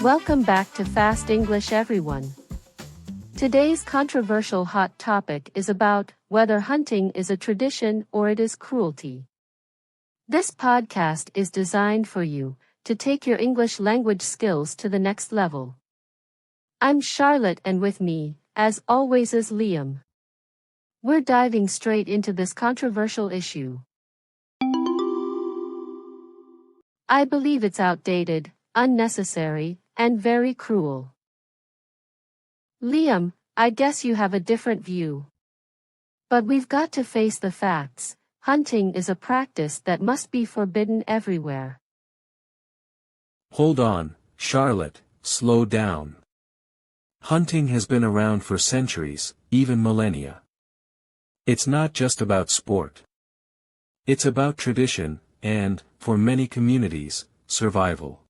Welcome back to Fast English, everyone. Today's controversial hot topic is about whether hunting is a tradition or it is cruelty. This podcast is designed for you to take your English language skills to the next level. I'm Charlotte, and with me, as always, is Liam. We're diving straight into this controversial issue. I believe it's outdated, unnecessary, and very cruel. Liam, I guess you have a different view. But we've got to face the facts. Hunting is a practice that must be forbidden everywhere. Hold on, Charlotte, slow down. Hunting has been around for centuries, even millennia. It's not just about sport. It's about tradition, and, for many communities, survival.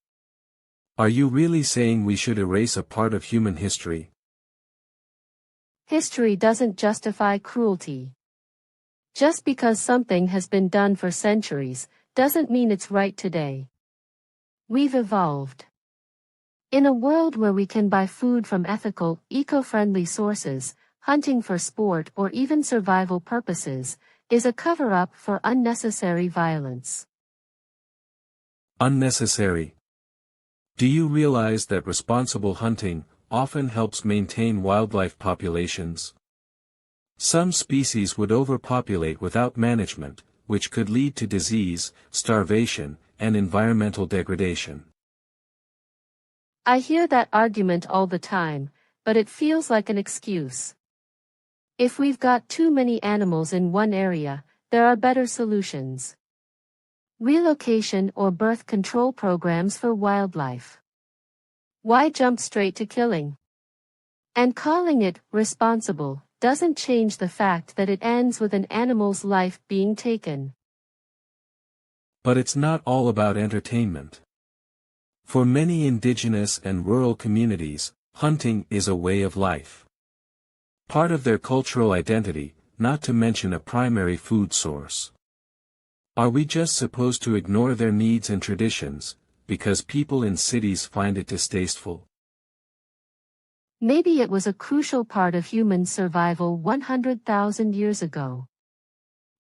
Are you really saying we should erase a part of human history? History doesn't justify cruelty. Just because something has been done for centuries, doesn't mean it's right today. We've evolved. In a world where we can buy food from ethical, eco-friendly sources, hunting for sport or even survival purposes is a cover-up for unnecessary violence. Unnecessary. Do you realize that responsible hunting often helps maintain wildlife populations? Some species would overpopulate without management, which could lead to disease, starvation, and environmental degradation. I hear that argument all the time, but it feels like an excuse. If we've got too many animals in one area, there are better solutions. Relocation or birth control programs for wildlife. Why jump straight to killing? And calling it responsible doesn't change the fact that it ends with an animal's life being taken. But it's not all about entertainment. For many indigenous and rural communities, hunting is a way of life. Part of their cultural identity, not to mention a primary food source. Are we just supposed to ignore their needs and traditions, because people in cities find it distasteful? Maybe it was a crucial part of human survival 100,000 years ago.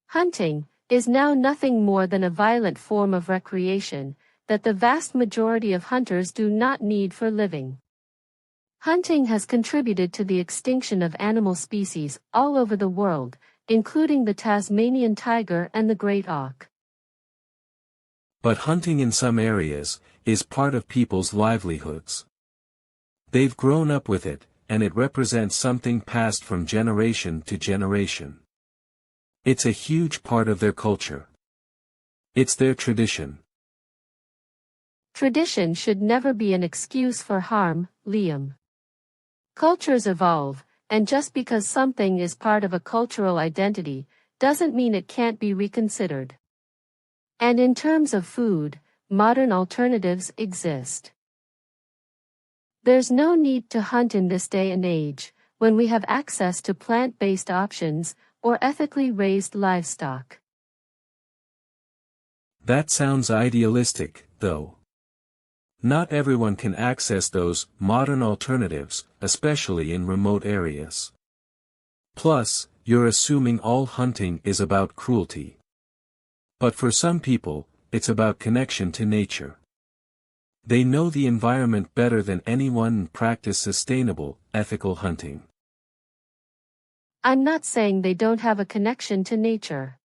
Hunting is now nothing more than a violent form of recreation that the vast majority of hunters do not need for living. Hunting has contributed to the extinction of animal species all over the world, including the Tasmanian tiger and the great auk. But hunting in some areas is part of people's livelihoods. They've grown up with it, and it represents something passed from generation to generation. It's a huge part of their culture. It's their tradition. Tradition should never be an excuse for harm, Liam. Cultures evolve, and just because something is part of a cultural identity, doesn't mean it can't be reconsidered. And in terms of food, modern alternatives exist. There's no need to hunt in this day and age, when we have access to plant-based options, or ethically raised livestock. That sounds idealistic, though. Not everyone can access those modern alternatives, especially in remote areas. Plus, you're assuming all hunting is about cruelty. But for some people, it's about connection to nature. They know the environment better than anyone and practice sustainable, ethical hunting. I'm not saying they don't have a connection to nature.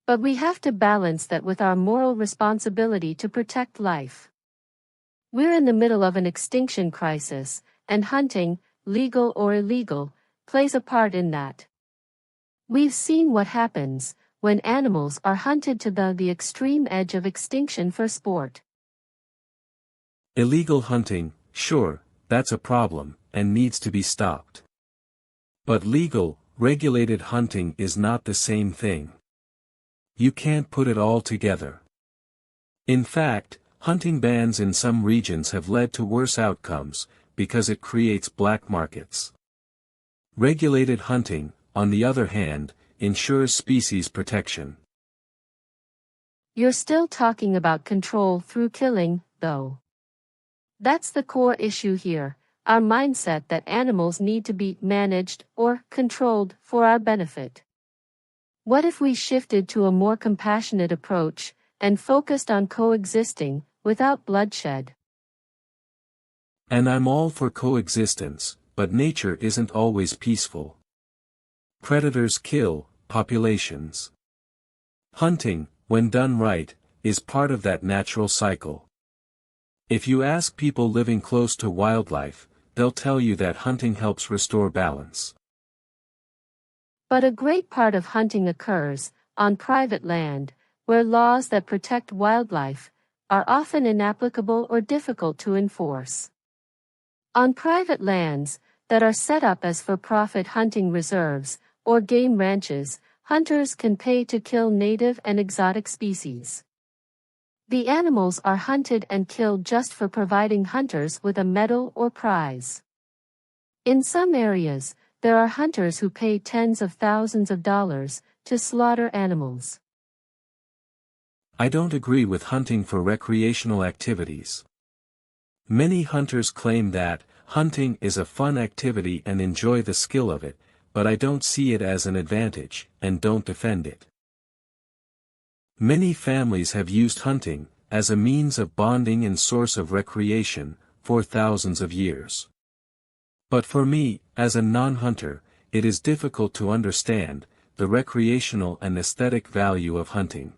But we have to balance that with our moral responsibility to protect life. We're in the middle of an extinction crisis, and hunting, legal or illegal, plays a part in that. We've seen what happens when animals are hunted to the extreme edge of extinction for sport. Illegal hunting, sure, that's a problem, and needs to be stopped. But legal, regulated hunting is not the same thing. You can't put it all together. In fact, hunting bans in some regions have led to worse outcomes, because it creates black markets. Regulated hunting, on the other hand, ensures species protection. You're still talking about control through killing, though. That's the core issue here, our mindset that animals need to be managed or controlled for our benefit. What if we shifted to a more compassionate approach and focused on coexisting without bloodshed? And I'm all for coexistence, but nature isn't always peaceful. Predators kill populations. Hunting, when done right, is part of that natural cycle. If you ask people living close to wildlife, they'll tell you that hunting helps restore balance. But a great part of hunting occurs on private land, where laws that protect wildlife are often inapplicable or difficult to enforce. On private lands that are set up as for-profit hunting reserves or game ranches, hunters can pay to kill native and exotic species. The animals are hunted and killed just for providing hunters with a medal or prize. In some areas, there are hunters who pay tens of thousands of dollars to slaughter animals. I don't agree with hunting for recreational activities. Many hunters claim that hunting is a fun activity and enjoy the skill of it, but I don't see it as an advantage, and don't defend it. Many families have used hunting as a means of bonding and source of recreation for thousands of years. But for me, as a non-hunter, it is difficult to understand the recreational and aesthetic value of hunting.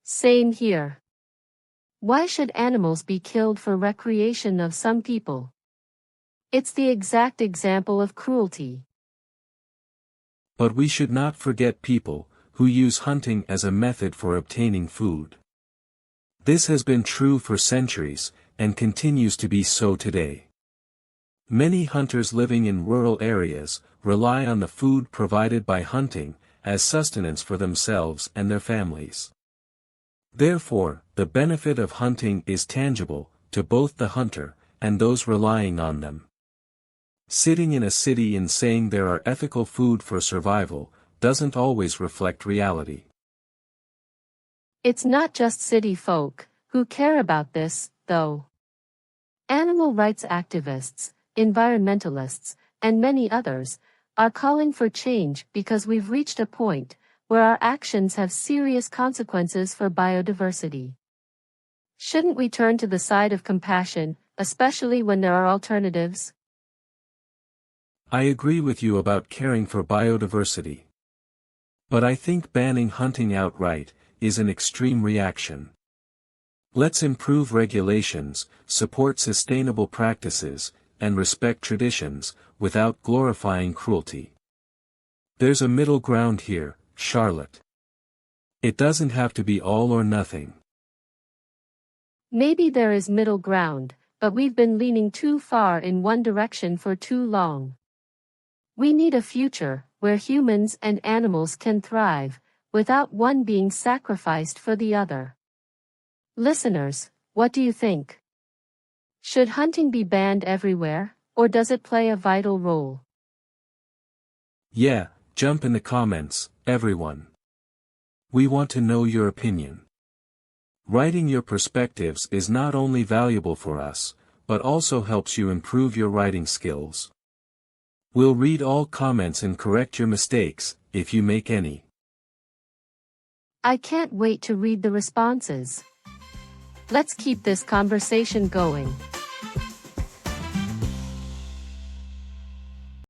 Same here. Why should animals be killed for recreation of some people? It's the exact example of cruelty. But we should not forget people who use hunting as a method for obtaining food. This has been true for centuries, and continues to be so today. Many hunters living in rural areas rely on the food provided by hunting as sustenance for themselves and their families. Therefore, the benefit of hunting is tangible to both the hunter and those relying on them. Sitting in a city and saying there are ethical food for survival doesn't always reflect reality. It's not just city folk who care about this, though. Animal rights activists, environmentalists, and many others are calling for change because we've reached a point where our actions have serious consequences for biodiversity. Shouldn't we turn to the side of compassion, especially when there are alternatives? I agree with you about caring for biodiversity. But I think banning hunting outright is an extreme reaction. Let's improve regulations, support sustainable practices, and respect traditions, without glorifying cruelty. There's a middle ground here, Charlotte. It doesn't have to be all or nothing. Maybe there is middle ground, but we've been leaning too far in one direction for too long. We need a future where humans and animals can thrive, without one being sacrificed for the other. Listeners, what do you think? Should hunting be banned everywhere, or does it play a vital role? Yeah, jump in the comments, everyone. We want to know your opinion. Writing your perspectives is not only valuable for us, but also helps you improve your writing skills. We'll read all comments and correct your mistakes, if you make any. I can't wait to read the responses. Let's keep this conversation going.